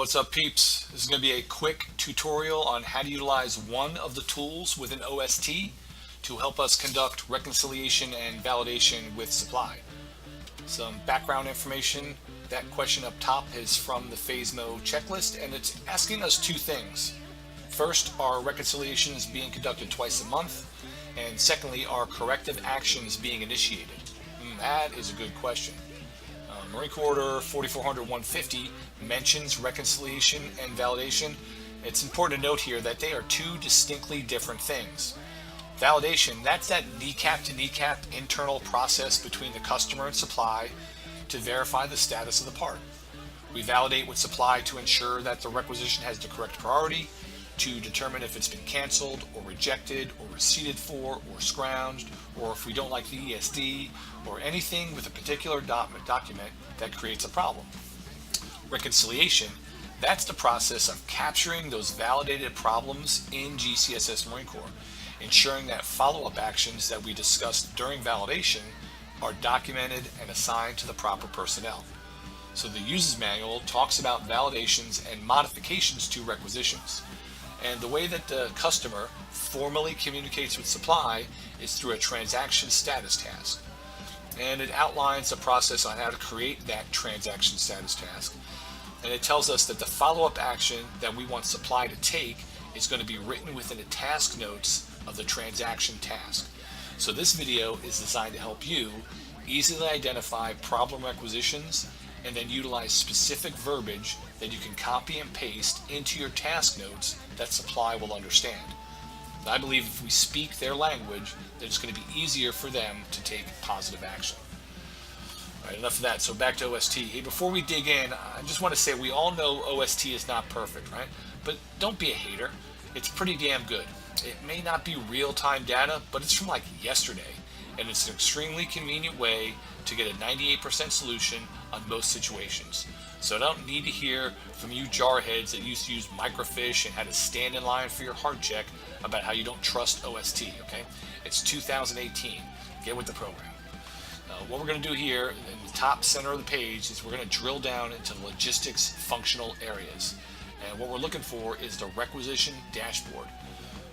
What's up, peeps? This is going to be a quick tutorial on how to utilize one of the tools within OST to help us conduct reconciliation and validation with supply. Some background information. That question up top is from the Phasmo checklist, and it's asking us two things. First, are reconciliations being conducted twice a month? And secondly, are corrective actions being initiated? That is a good question. Marine Corps Order 4400-150 mentions reconciliation and validation. It's important to note here that they are two distinctly different things. Validation, that's that kneecap to kneecap internal process between the customer and supply to verify the status of the part. We validate with supply to ensure that the requisition has the correct priority, to determine if it's been canceled or rejected or receipted for or scrounged, or if we don't like the ESD or anything with a particular document that creates a problem. Reconciliation, that's the process of capturing those validated problems in GCSS Marine Corps, ensuring that follow-up actions that we discussed during validation are documented and assigned to the proper personnel. So the user's manual talks about validations and modifications to requisitions. And the way that the customer formally communicates with supply is through a transaction status task. And it outlines the process on how to create that transaction status task. And it tells us that the follow-up action that we want supply to take is going to be written within the task notes of the transaction task. So this video is designed to help you easily identify problem requisitions and then utilize specific verbiage that you can copy and paste into your task notes that supply will understand. And I believe if we speak their language, then it's going to be easier for them to take positive action. All right, enough of that. So back to OST. Hey, before we dig in, I just want to say we all know OST is not perfect, right? But don't be a hater. It's pretty damn good. It may not be real-time data, but it's from like yesterday, and it's an extremely convenient way to get a 98% solution on most situations. So I don't need to hear from you jarheads that used to use microfiche and had to stand in line for your hard check about how you don't trust OST, okay? It's 2018. Get with the program. What we're going to do here in the top center of the page is we're going to drill down into the logistics functional areas. And what we're looking for is the requisition dashboard.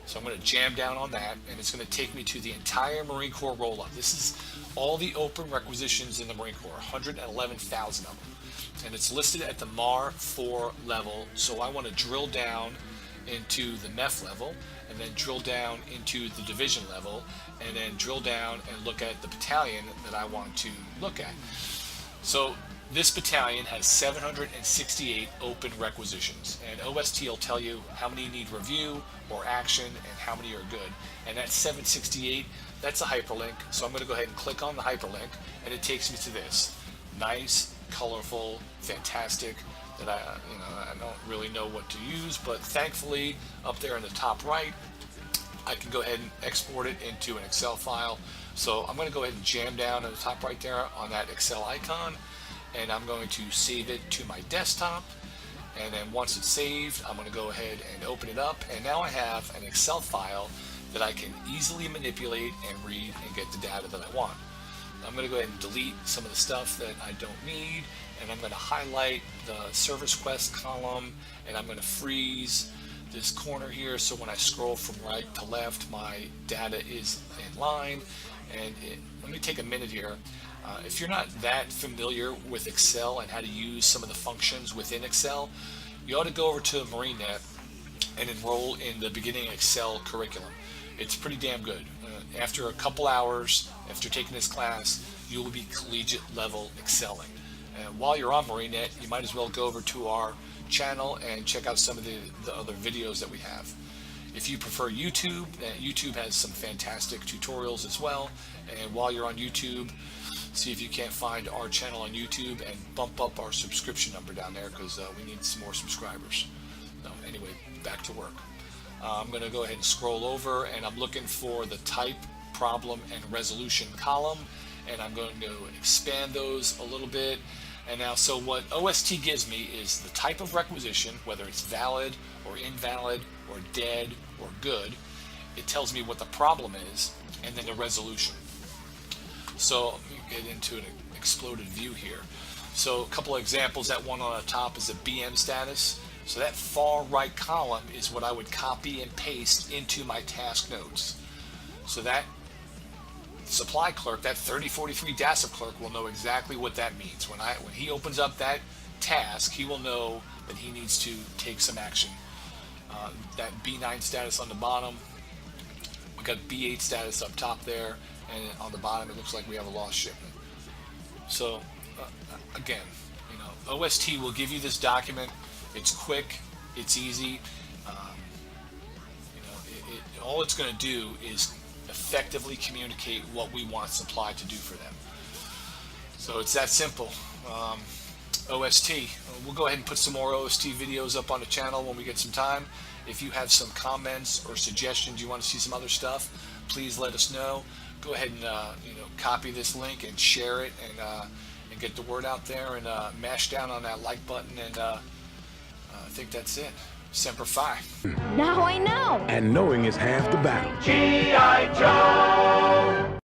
So I'm going to jam down on that, and it's going to take me to the entire Marine Corps roll-up. This is all the open requisitions in the Marine Corps, 111,000 of them. And it's listed at the MAR 4 level, so I want to drill down into the MEF level, and then drill down into the division level, and then drill down and look at the battalion that I want to look at. So this battalion has 768 open requisitions, and OST will tell you how many need review or action and how many are good. And that 768, that's a hyperlink, so I'm going to go ahead and click on the hyperlink, and it takes me to this nice, colorful, fantastic, that I don't really know what to use, but thankfully up there in the top right, I can go ahead and export it into an Excel file. So I'm going to go ahead and jam down at the top right there on that Excel icon, and I'm going to save it to my desktop. And then once it's saved, I'm going to go ahead and open it up, and now I have an Excel file that I can easily manipulate and read and get the data that I want. I'm going to go ahead and delete some of the stuff that I don't need, and I'm going to highlight the service quest column, and I'm going to freeze this corner here so when I scroll from right to left, my data is in line. And let me take a minute here. If you're not that familiar with Excel and how to use some of the functions within Excel, you ought to go over to MarineNet and enroll in the beginning Excel curriculum. It's pretty damn good. After a couple hours, after taking this class, you will be collegiate level excelling. And while you're on MarineNet, you might as well go over to our channel and check out some of the other videos that we have. If you prefer YouTube, YouTube has some fantastic tutorials as well. And while you're on YouTube, see if you can't find our channel on YouTube and bump up our subscription number down there, because we need some more subscribers. Anyway, back to work. I'm going to go ahead and scroll over, and I'm looking for the type, problem, and resolution column, and I'm going to expand those a little bit. And now, so what OST gives me is the type of requisition, whether it's valid or invalid or dead or good. It tells me what the problem is, and then the resolution. So let me get into an exploded view here. So a couple of examples, that one on the top is a BM status. So that far right column is what I would copy and paste into my task notes. So that supply clerk, that 3043 DASF clerk, will know exactly what that means. When he opens up that task, he will know that he needs to take some action. That B9 status on the bottom, we got B8 status up top there, and on the bottom it looks like we have a lost shipment. So again, OST will give you this document. It's quick, it's easy. All it's going to do is effectively communicate what we want supply to do for them. So it's that simple. OST. We'll go ahead and put some more OST videos up on the channel when we get some time. If you have some comments or suggestions, you want to see some other stuff, please let us know. Go ahead and copy this link and share it, and get the word out there, and mash down on that like button, and I think that's it. Semper Fi. Now I know. And knowing is half the battle. G.I. Joe!